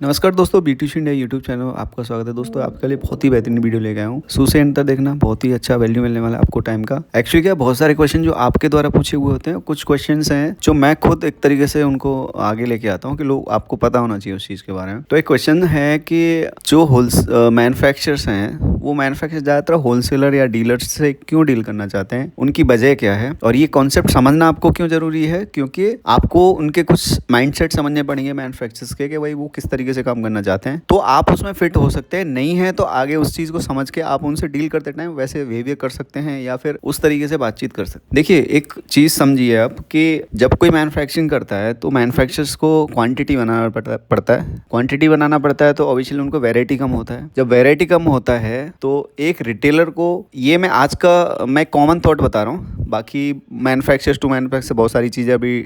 नमस्कार दोस्तों, B2C India YouTube channel में आपका स्वागत है। दोस्तों आपके लिए बहुत ही बेहतरीन वीडियो लेके आया हूँ। शुरू से एंड तक देखना, बहुत ही अच्छा वैल्यू मिलने वाला है आपको टाइम का। एक्चुअली क्या, बहुत सारे क्वेश्चन जो आपके द्वारा पूछे हुए होते हैं, कुछ क्वेश्चंस हैं जो मैं खुद एक तरीके से उनको आगे लेके आता हूँ कि लोग आपको पता होना चाहिए उस चीज़ के बारे में। तो एक क्वेश्चन है कि जो मैन्युफैक्चरर्स हैं, वो मैन्युफैक्चर ज़्यादातर होलसेलर या डीलर्स से क्यों डील करना चाहते हैं, उनकी वजह क्या है, और ये कॉन्सेप्ट समझना आपको क्यों ज़रूरी है, क्योंकि आपको उनके कुछ माइंडसेट समझने पड़ेंगे मैन्युफैक्चरर्स के, कि भाई वो किस तरीके से काम करना चाहते हैं। तो आप उसमें फिट हो सकते हैं, नहीं है तो आगे उस चीज़ को समझ के आप उनसे डील करते टाइम वैसे बिहेवियर कर सकते हैं या फिर उस तरीके से बातचीत कर सकते हैं। देखिए, एक चीज़ समझिए आप कि जब कोई मैन्युफैक्चरिंग करता है तो मैन्युफैक्चरर्स को क्वांटिटी बनाना पड़ता है। क्वांटिटी बनाना पड़ता है तो ऑब्वियसली उनको वैरायटी कम होता है। जब वैरायटी कम होता है तो एक रिटेलर को, ये मैं आज का मैं कॉमन थॉट बता रहा हूँ, बाकी मैन्युफैक्चरर्स टू मैन्युफैक्चर बहुत सारी चीज़ें अभी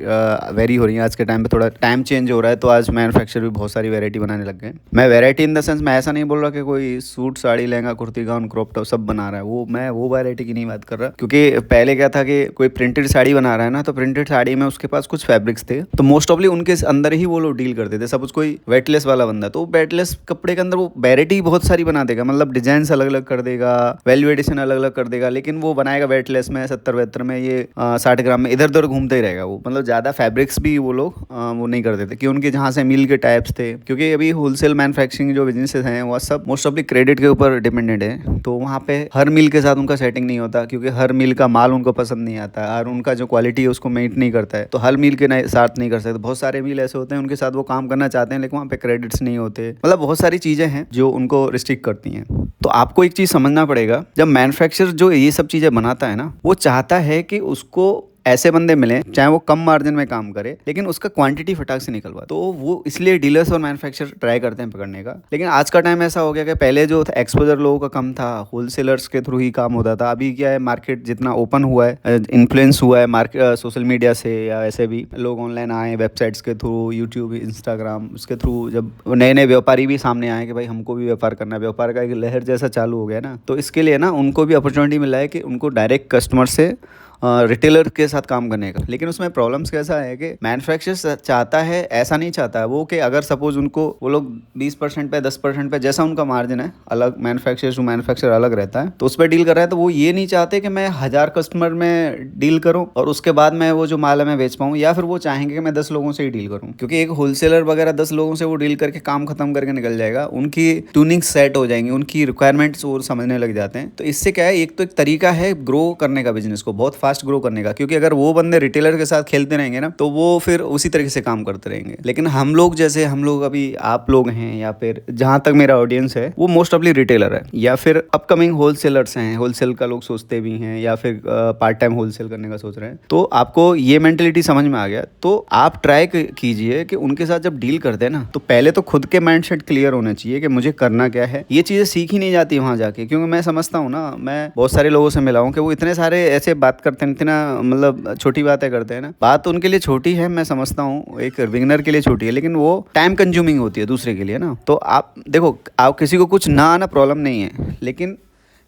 वेरी हो रही हैं। आज के टाइम पे थोड़ा टाइम चेंज हो रहा है, तो आज मैन्युफैक्चर भी बहुत सारी वैरायटी बनाने लग गए। मैं वैरायटी इन द सेंस, मैं ऐसा नहीं बोल रहा कि कोई suit, sari, lehenga, kurti, gown, crop top सब बना रहा है, मैं वो वैरायटी की नहीं बात कर रहा। क्योंकि पहले क्या था कि कोई प्रिंटेड साड़ी बना रहा है ना, तो प्रिंटेड साड़ी में उसके पास कुछ फैब्रिक्स थे, तो मोस्ट ऑफली उनके अंदर ही वो लोग डील करते थे। सपोज कोई वेटलेस वाला बंदा, तो वेटलेस कपड़े के अंदर वो वैरायटी बहुत सारी बना देगा, मतलब डिजाइन अलग अलग कर देगा, वैल्यू एडिशन अलग अलग कर देगा, लेकिन वो बनाएगा वेटलेस में 70-72 में, ये 60 ग्राम में, इधर उधर घूमते ही रहेगा वो। मतलब ज़्यादा फैब्रिक्स भी वो लोग वो नहीं करते थे, कि उनके जहाँ से मिल के टाइप्स थे। क्योंकि अभी होलसेल मैन्युफैक्चरिंग जो बिजनेसेस हैं वो सब मोस्ट ऑफली क्रेडिट के ऊपर डिपेंडेंट है, तो वहाँ पे हर मिल के साथ उनका सेटिंग नहीं होता, क्योंकि हर मिल का माल उनको पसंद नहीं आता और उनका जो क्वालिटी है उसको मेट नहीं करता है, तो हर मिल के साथ नहीं कर सकते। बहुत सारे मिल ऐसे होते हैं उनके साथ वो काम करना चाहते हैं, लेकिन वहाँ पे क्रेडिट्स नहीं होते। मतलब बहुत सारी चीज़ें हैं जो उनको रिस्ट्रिक्ट करती हैं। तो आपको एक चीज़ समझना पड़ेगा, जब मैन्युफैक्चरर जो ये सब चीज़ें बनाता है ना, वो चाहता है कि उसको ऐसे बंदे मिले, चाहे वो कम मार्जिन में काम करे, लेकिन उसका क्वांटिटी फटाक से निकलवा। तो वो इसलिए डीलर्स और मैन्युफैक्चरर ट्राई करते हैं पकड़ने का। लेकिन आज का टाइम ऐसा हो गया कि पहले जो एक्सपोजर लोगों का कम था, होलसेलर्स के थ्रू ही काम होता था। अभी क्या है, मार्केट जितना ओपन हुआ है, इन्फ्लुएंस हुआ है मार्केट सोशल मीडिया से, या ऐसे भी लोग ऑनलाइन आए वेबसाइट्स के थ्रू, यूट्यूब, इंस्टाग्राम, उसके थ्रू जब नए नए व्यापारी भी सामने आए कि भाई हमको भी व्यापार करना है, व्यापार का एक लहर जैसा चालू हो गया ना, तो इसके लिए ना उनको भी अपॉर्चुनिटी मिला है कि उनको डायरेक्ट कस्टमर से रिटेलर के साथ काम करने का। लेकिन उसमें प्रॉब्लम्स कैसा है कि मैन्युफैक्चरर चाहता है, ऐसा नहीं चाहता है वो, कि अगर सपोज उनको वो लोग 20% पे, 10% पे, जैसा उनका मार्जिन है, अलग मैन्युफैक्चरर टू मैन्युफैक्चरर अलग रहता है, तो उस पर डील कर रहा है। तो वो ये नहीं चाहते कि मैं 1000 कस्टमर में डील करूँ और उसके बाद मैं वो जो माल है मैं बेच पाऊँ, या फिर वो चाहेंगे कि मैं 10 लोगों से ही डील करूँ। क्योंकि एक होलसेलर वगैरह 10 लोगों से वो डील करके काम खत्म करके निकल जाएगा, उनकी ट्यूनिंग सेट हो जाएंगी, उनकी रिक्वायरमेंट्स वो समझने लग जाते हैं। तो इससे क्या है, एक तो एक तरीका है ग्रो करने का, बिजनेस को बहुत फास्ट ग्रो करने का। क्योंकि अगर वो बंदे रिटेलर के साथ खेलते रहेंगे ना, तो वो फिर उसी तरीके से काम करते रहेंगे। लेकिन हम लोग, जैसे हम लोग अभी आप लोग हैं, या फिर जहां तक मेरा ऑडियंस है वो मोस्ट ऑफली रिटेलर है, या फिर अपकमिंग होलसेलर्स हैं, होलसेल का लोग सोचते भी हैं, या फिर पार्ट टाइम होलसेल करने का सोच रहे हैं। तो आपको ये मेंटेलिटी समझ में आ गया, तो आप ट्राई कीजिए कि उनके साथ जब डील करते हैं ना, तो पहले तो खुद के माइंडसेट क्लियर होना चाहिए कि मुझे करना क्या है। ये चीजें सीख ही नहीं जाती वहां जाके, क्योंकि मैं समझता हूँ ना, मैं बहुत सारे लोगों से मिला हूँ कि वो इतने सारे ऐसे बात करते हैं, इतना मतलब छोटी बातें करते हैं ना। बात उनके लिए छोटी है, मैं समझता हूँ एक बिगिनर के लिए छोटी है, लेकिन वो टाइम कंज्यूमिंग होती है दूसरे के लिए ना। तो आप देखो, आप किसी को कुछ ना आना प्रॉब्लम नहीं है, लेकिन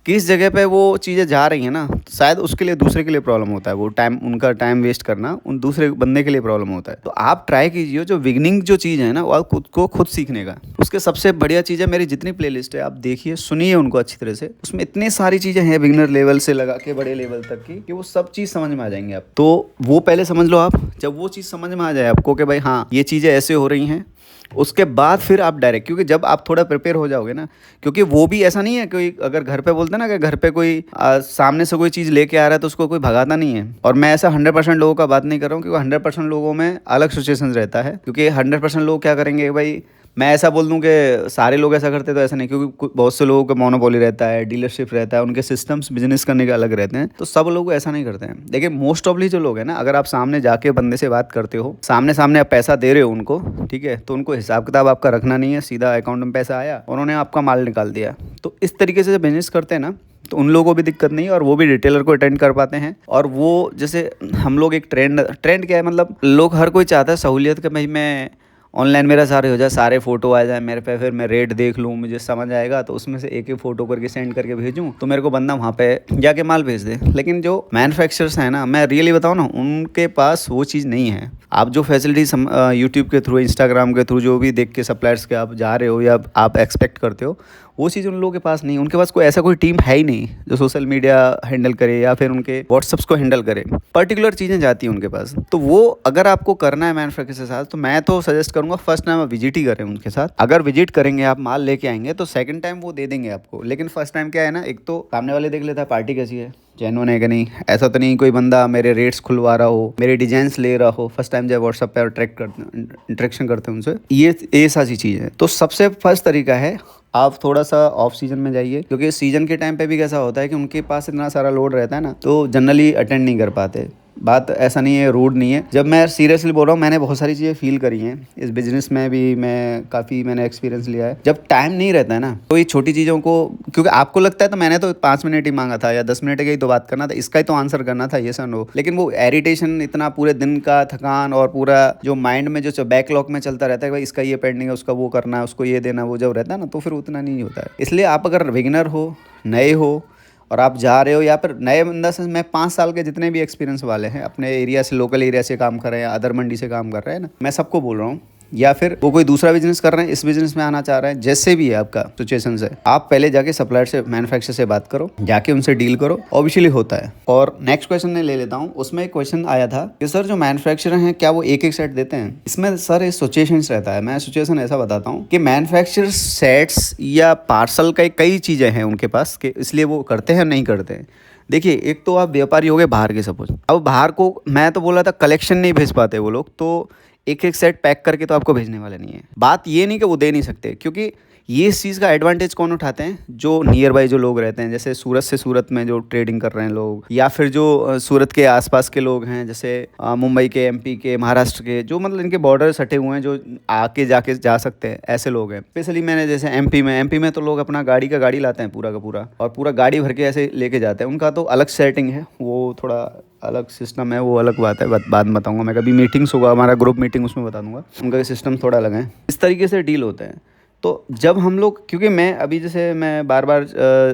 किस जगह पे वो चीज़ें जा रही हैं ना, तो शायद उसके लिए, दूसरे के लिए प्रॉब्लम होता है। वो टाइम, उनका टाइम वेस्ट करना उन दूसरे बंदे के लिए प्रॉब्लम होता है। तो आप ट्राई कीजिए जो बिगिनिंग जो चीज़ है ना, वो आप खुद को खुद सीखने का। उसके सबसे बढ़िया चीज़ है, मेरी जितनी प्लेलिस्ट है आप देखिए, सुनिए उनको अच्छी तरह से। उसमें इतनी सारी चीज़ें हैं, बिगिनर लेवल से लगा के बड़े लेवल तक की, कि वो सब चीज़ समझ में आ जाएंगे आप। तो वो पहले समझ लो आप, जब वो चीज़ समझ में आ जाए आपको कि भाई हाँ ये चीज़ें ऐसे हो रही हैं, उसके बाद फिर आप डायरेक्ट, क्योंकि जब आप थोड़ा प्रिपेयर हो जाओगे ना, क्योंकि वो भी ऐसा नहीं है, कोई अगर घर पे बोलते हैं ना कि घर पे कोई सामने से कोई चीज़ लेके आ रहा है तो उसको कोई भगाता नहीं है। और मैं ऐसा 100% लोगों का बात नहीं कर रहा हूँ, क्योंकि 100% लोगों में अलग सिचुएशन रहता है। क्योंकि 100% लोग क्या करेंगे, भाई मैं ऐसा बोल दूं कि सारे लोग ऐसा करते, तो ऐसा नहीं, क्योंकि बहुत से लोगों का मोनोपोली रहता है, डीलरशिप रहता है, उनके सिस्टम्स बिजनेस करने के अलग रहते हैं, तो सब लोग ऐसा नहीं करते हैं। देखिए, मोस्ट ऑफली जो लोग हैं ना, अगर आप सामने जाके बंदे से बात करते हो, सामने सामने आप पैसा दे रहे हो उनको, ठीक है, तो उनको हिसाब किताब आपका रखना नहीं है, सीधा अकाउंट में पैसा आया और उन्होंने आपका माल निकाल दिया। तो इस तरीके से जब बिजनेस करते हैं ना, तो उन लोगों को भी दिक्कत नहीं है, और वो भी रिटेलर को अटेंड कर पाते हैं। और वो जैसे हम लोग एक ट्रेंड क्या है, मतलब लोग हर कोई चाहता है सहूलियत, कि भाई मैं ऑनलाइन मेरा सारे हो जाए, सारे फोटो आ जाए मेरे पे, फिर मैं रेट देख लूँ, मुझे समझ आएगा तो उसमें से एक एक फोटो करके सेंड करके भेजूँ तो मेरे को बंदा वहाँ पे जाके माल भेज दे। लेकिन जो मैन्युफैक्चरर्स हैं ना, मैं रियली बताऊँ ना, उनके पास वो चीज़ नहीं है। आप जो फैसिलिटीज यूट्यूब के थ्रू, इंस्टाग्राम के थ्रू जो भी देख के सप्लायर्स के आप जा रहे हो या आप एक्सपेक्ट करते हो, वो चीज़ उन लोगों के पास नहीं। उनके पास कोई ऐसा कोई टीम है ही नहीं जो सोशल मीडिया हैंडल करे या फिर उनके व्हाट्सअप्स को हैंडल करे। पर्टिकुलर चीज़ें जाती हैं उनके पास। तो वो अगर आपको करना है मैन्युफैक्चरर के साथ, तो मैं तो सजेस्ट करूँगा फर्स्ट टाइम आप विजिट ही करें उनके साथ। अगर विजिट करेंगे, आप माल लेके आएंगे, तो सेकंड टाइम वो दे देंगे आपको। लेकिन फर्स्ट टाइम क्या है ना, एक तो सामने वाले देख लेता है पार्टी कैसी है, जेन्युइन है कि नहीं। ऐसा तो नहीं कोई बंदा मेरे रेट्स खुलवा रहा हो, मेरे डिजाइन्स ले रहा हो। फर्स्ट टाइम जब व्हाट्सएप पे इंटरेक्शन करते हैं उनसे, ये सारी चीज़ है। तो सबसे फर्स्ट तरीका है, आप थोड़ा सा ऑफ सीजन में जाइए, क्योंकि सीजन के टाइम पे भी कैसा होता है कि उनके पास इतना सारा लोड रहता है ना, तो जनरली अटेंड नहीं कर पाते। बात ऐसा नहीं है, रूड नहीं है। जब मैं सीरियसली बोल रहा हूँ, मैंने बहुत सारी चीज़ें फील करी हैं इस बिज़नेस में भी, मैंने एक्सपीरियंस लिया है। जब टाइम नहीं रहता है ना, तो ये छोटी चीज़ों को, क्योंकि आपको लगता है तो मैंने तो 5 मिनट ही मांगा था या 10 मिनट की ही तो बात करना था, इसका ही तो आंसर करना था, ये सन हो। लेकिन वो एरिटेशन इतना, पूरे दिन का थकान और पूरा जो माइंड में जो बैकलॉग में चलता रहता है, भाई इसका ये पेंडिंग है, उसका वो करना है, उसको ये देना, वो जब रहता है ना, तो फिर उतना नहीं होता है। इसलिए आप अगर बिगिनर हो, नए हो और आप जा रहे हो, या फिर नए बंदा से, मैं 5 साल के जितने भी एक्सपीरियंस वाले हैं अपने एरिया से, लोकल एरिया से काम कर रहे हैं, अदर मंडी से काम कर रहे हैं ना, मैं सबको बोल रहा हूँ, या फिर वो कोई दूसरा बिजनेस कर रहे हैं, इस बिजनेस में आना चाह रहे हैं, जैसे भी है आपका सिचुएशन है, आप पहले जाके सप्लायर से, मैन्युफैक्चरर से बात करो, जाके उनसे डील करो, ऑब्वियसली होता है। और नेक्स्ट क्वेश्चन मैं ले लेता हूँ। उसमें एक क्वेश्चन आया था कि सर जो मैन्युफैक्चरर हैं, क्या वो एक एक सेट देते हैं? इसमें सर एक सिचुएशन रहता है। मैं सिचुएशन ऐसा बताता हूँ कि मैन्युफैक्चरर सेट्स या पार्सल का कई चीज़ें हैं उनके पास, कि इसलिए वो करते हैं नहीं करते हैं। देखिए, एक तो आप व्यापारी हो गए बाहर के, सपोज अब बाहर को मैं तो बोला था कलेक्शन नहीं भेज पाते वो लोग, तो एक एक सेट पैक करके तो आपको भेजने वाले नहीं है। बात ये नहीं कि वो दे नहीं सकते, क्योंकि ये इस चीज़ का एडवांटेज कौन उठाते हैं? जो नियर बाई जो लोग रहते हैं, जैसे सूरत से सूरत में जो ट्रेडिंग कर रहे हैं लोग, या फिर जो सूरत के आसपास के लोग हैं, जैसे मुंबई के, एमपी के, महाराष्ट्र के, जो मतलब इनके बॉर्डर सटे हुए हैं, जो आके जाके जा सकते हैं, ऐसे लोग हैं। स्पेशली मैंने जैसे एमपी में तो लोग अपना गाड़ी लाते हैं पूरा का पूरा, और पूरा गाड़ी भर के ऐसे लेके जाते हैं। उनका तो अलग सेटिंग है, वो थोड़ा अलग सिस्टम है, वो अलग बात है, बाद में बताऊंगा मैं। कभी मीटिंग्स होगा हमारा, ग्रुप मीटिंग, उसमें बता दूंगा। उनका सिस्टम थोड़ा अलग है। इस तरीके से डील होते हैं। तो जब हम लोग, क्योंकि मैं अभी जैसे मैं बार बार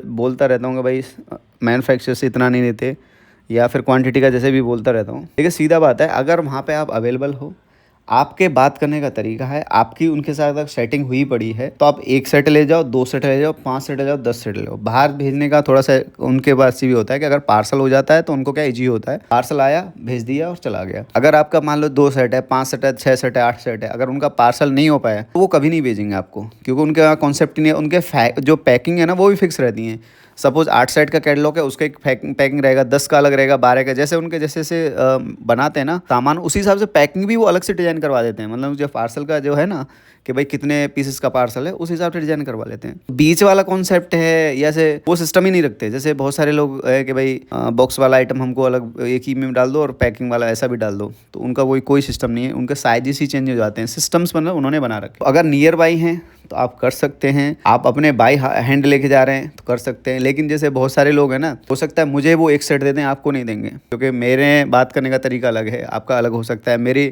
बोलता रहता हूँ कि भाई मैन्युफैक्चरर से इतना नहीं देते, या फिर क्वांटिटी का जैसे भी बोलता रहता हूँ। देखिए, सीधा बात है, अगर वहाँ पे आप अवेलेबल हो, आपके बात करने का तरीका है, आपकी उनके साथ अगर सेटिंग हुई पड़ी है, तो आप 1 सेट ले जाओ, 2 सेट ले जाओ, 5 सेट ले जाओ, 10 सेट ले जाओ। बाहर भेजने का थोड़ा सा उनके पास भी होता है कि अगर पार्सल हो जाता है तो उनको क्या ईजी होता है, पार्सल आया, भेज दिया और चला गया। अगर आपका मान लो 2 सेट है, 5 सेट है, 6 सेट है, 8 सेट है, अगर उनका पार्सल नहीं हो पाया तो वो कभी नहीं भेजेंगे आपको, क्योंकि उनका कॉन्सेप्ट नहीं है। उनके जो पैकिंग है ना, वो भी फिक्स रहती हैं। सपोज 8 सेट का कैटलॉग है, उसका एक पैकिंग रहेगा, 10 का अलग रहेगा, 12 का, जैसे उनके जैसे बनाते हैं ना सामान, उसी हिसाब से पैकिंग भी वो अलग से डिजाइन करवा देते हैं। मतलब जो पार्सल का जो है ना, कि भाई कितने पीसेस का पार्सल है, उस हिसाब से डिजाइन करवा लेते हैं। बीच वाला कॉन्सेप्ट है, जैसे वो सिस्टम ही नहीं रखते। जैसे बहुत सारे लोग है कि भाई बॉक्स वाला आइटम हमको अलग एक ही में डाल दो, और पैकिंग वाला ऐसा भी डाल दो, तो उनका कोई सिस्टम नहीं है। उनके साइजेस ही चेंज हो जाते हैं, सिस्टम्स मतलब उन्होंने बना रखे। अगर नियर बाई हैं तो आप कर सकते हैं, आप अपने बाई हैंड लेके जा रहे हैं तो कर सकते हैं। लेकिन जैसे बहुत सारे लोग हैं ना, हो सकता है मुझे वो एक सेट दे दें, आपको नहीं देंगे, क्योंकि मेरे बात करने का तरीका अलग है, आपका अलग हो सकता है। मेरी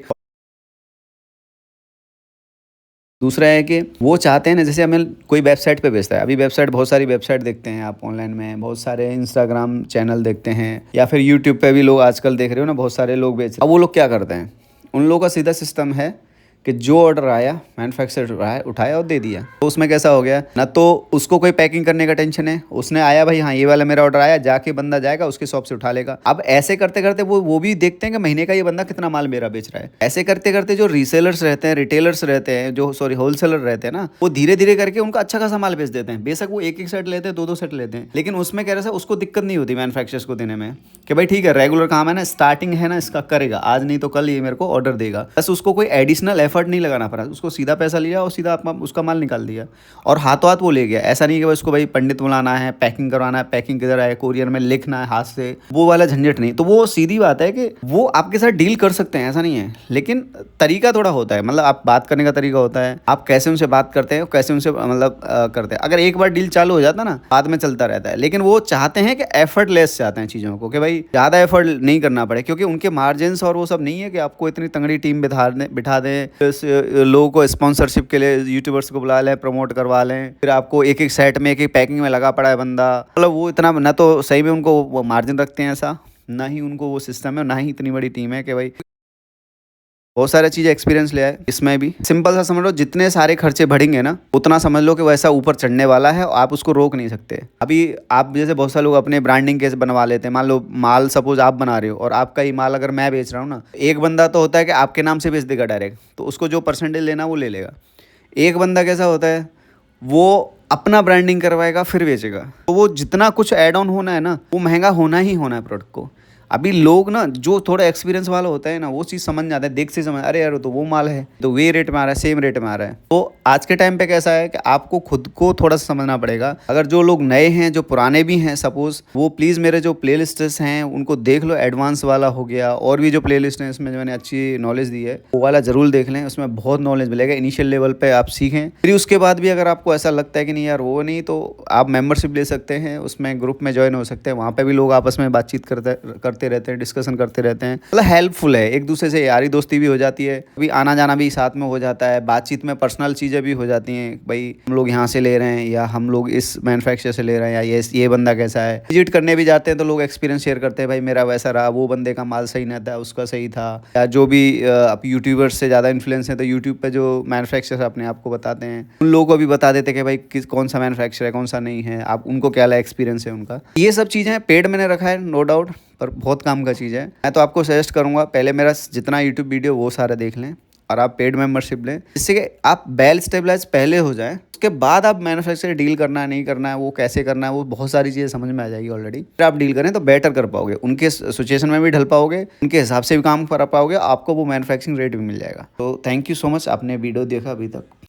दूसरा है कि वो चाहते हैं ना, जैसे हमें कोई वेबसाइट पे भेजता है, अभी वेबसाइट, बहुत सारी वेबसाइट देखते हैं आप ऑनलाइन में, बहुत सारे इंस्टाग्राम चैनल देखते हैं, या फिर यूट्यूब पे भी लोग आजकल देख रहे हो ना, बहुत सारे लोग बेच रहे हैं। अब वो लोग क्या करते हैं, उन लोगों का सीधा सिस्टम है कि जो ऑर्डर आया, मैन्युफैक्चरर आया, उठाया और दे दिया। तो उसमें कैसा हो गया ना, तो उसको कोई पैकिंग करने का टेंशन है, उसने आया भाई, हाँ ये वाला मेरा ऑर्डर आया, जाके बंदा जाएगा उसके शॉप से उठा लेगा। अब ऐसे करते करते वो भी देखते हैं कि महीने का ये बंदा कितना माल मेरा बेच रहा है। ऐसे करते करते जो रीसेलर्स रहते हैं, रिटेलर्स रहते हैं, जो होलसेलर रहते हैं ना, वो धीरे धीरे करके उनका अच्छा खासा माल बेच देते हैं। बेशक वो एक सेट लेते हैं, 2 सेट लेते हैं, लेकिन उसमें कह रहे हैं उसको दिक्कत नहीं होती मैन्युफैक्चरर्स को देने में, कि भाई ठीक है, रेगुलर काम है ना, स्टार्टिंग है ना, इसका करेगा, आज नहीं तो कल ये मेरे को ऑर्डर देगा। बस उसको कोई एडिशनल एफर्ट नहीं लगाना पड़ा, उसको सीधा पैसा लिया और सीधा उसका माल निकाल दिया, और हाथों हाथ वो ले गया। ऐसा नहीं कि उसको भाई पंडित बुलाना है, पैकिंग करवाना है, पैकिंग किधर आए, कोरियर में लिखना है हाथ से, वो वाला झंझट नहीं। तो वो सीधी बात है कि वो आपके साथ डील कर सकते हैं, ऐसा नहीं है, लेकिन तरीका थोड़ा होता है। मतलब आप बात करने का तरीका होता है, आप कैसे उनसे बात करते हैं, कैसे उनसे मतलब करते हैं। अगर एक बार डील चालू हो जाता ना, बाद में चलता रहता है। लेकिन वो चाहते हैं कि एफर्ट लेस चाहते हैं चीज़ों को, कि भाई ज़्यादा एफर्ट नहीं करना पड़े, क्योंकि उनके मार्जिन और वो सब नहीं है कि आपको इतनी तंगड़ी टीम बिठा दें, लोगों को स्पॉन्सरशिप के लिए यूट्यूबर्स को बुला लें, प्रमोट करवा लें, फिर आपको एक एक सेट में एक एक पैकिंग में लगा पड़ा है बंदा। मतलब वो इतना ना तो सही में उनको वो मार्जिन रखते हैं ऐसा, ना ही उनको वो सिस्टम है, ना ही इतनी बड़ी टीम है कि भाई बहुत सारी चीज़ें एक्सपीरियंस लिया है इसमें भी। सिंपल सा समझ लो, जितने सारे खर्चे बढ़ेंगे ना उतना समझ लो कि वैसा ऊपर चढ़ने वाला है और आप उसको रोक नहीं सकते। अभी आप जैसे बहुत सारे लोग अपने ब्रांडिंग केस बनवा लेते हैं, मान लो माल सपोज आप बना रहे हो और आपका ही माल अगर मैं बेच रहा हूँ ना, एक बंदा तो होता है कि आपके नाम से बेच देगा डायरेक्ट, तो उसको जो परसेंटेज लेना वो ले लेगा। एक बंदा कैसा होता है, वो अपना ब्रांडिंग करवाएगा फिर बेचेगा, तो वो जितना कुछ ऐड ऑन होना है ना वो महंगा होना ही होना है प्रोडक्ट को। अभी लोग ना जो थोड़ा एक्सपीरियंस वाला होता है ना वो चीज़ समझ जाता है, देख से समझ, अरे यार तो वो माल है तो वे रेट में आ रहा है, सेम रेट में आ रहा है। तो आज के टाइम पे कैसा है कि आपको खुद को थोड़ा सा समझना पड़ेगा। अगर जो लोग नए हैं, जो पुराने भी हैं सपोज, वो प्लीज़ मेरे जो प्ले लिस्ट्स हैं उनको देख लो। एडवांस वाला हो गया, और भी जो प्ले लिस्ट है इसमें जो मैंने अच्छी नॉलेज दी है वो वाला ज़रूर देख लें, उसमें बहुत नॉलेज मिलेगा। इनिशियल लेवल पर आप सीखें, फिर उसके बाद भी अगर आपको ऐसा लगता है कि नहीं यार वो नहीं, तो आप मेम्बरशिप ले सकते हैं, उसमें ग्रुप में ज्वाइन हो सकते हैं। वहाँ पर भी लोग आपस में बातचीत करते रहते हैं, डिस्कशन करते रहते हैं। मतलब हेल्पफुल है, एक दूसरे से यारी दोस्ती भी हो जाती है, अभी आना जाना भी साथ में हो जाता है, बातचीत में पर्सनल चीज़ें भी हो जाती हैं, भाई हम लोग यहाँ से ले रहे हैं या हम लोग इस मैन्युफैक्चर से ले रहे हैं या ये बंदा कैसा है। विजिट करने भी जाते हैं तो लोग एक्सपीरियंस शेयर करते हैं, भाई मेरा वैसा रहा, वो बंदे का माल सही नहीं था, उसका सही था। या जो भी आप यूट्यूबर्स से ज़्यादा इन्फ्लुएंस है तो यूट्यूब पर जो मैन्युफैक्चर अपने आप को बताते हैं, उन लोगों को भी बता देते हैं कि भाई कौन सा मैन्युफैक्चर है, कौन सा नहीं है, आप उनको क्या एक्सपीरियंस है उनका। ये सब चीज़ें पेड मैंने रखा है नो डाउट, पर बहुत काम का चीज़ है। मैं तो आपको सजेस्ट करूंगा पहले मेरा जितना यूट्यूब वीडियो वो सारे देख लें और आप पेड मेंबरशिप लें, जिससे कि आप वेल स्टेबलाइज पहले हो जाएं। उसके बाद आप मैन्युफैक्चर डील करना है नहीं करना है, वो कैसे करना है, वो बहुत सारी चीज़ें समझ में आ जाएगी ऑलरेडी। फिर आप डील करें तो बेटर कर पाओगे, उनके सिचुएशन में भी ढल पाओगे, उनके हिसाब से भी काम कर पाओगे, आपको वो मैन्युफैक्चरिंग रेट भी मिल जाएगा। तो थैंक यू सो मच, आपने वीडियो देखा अभी तक।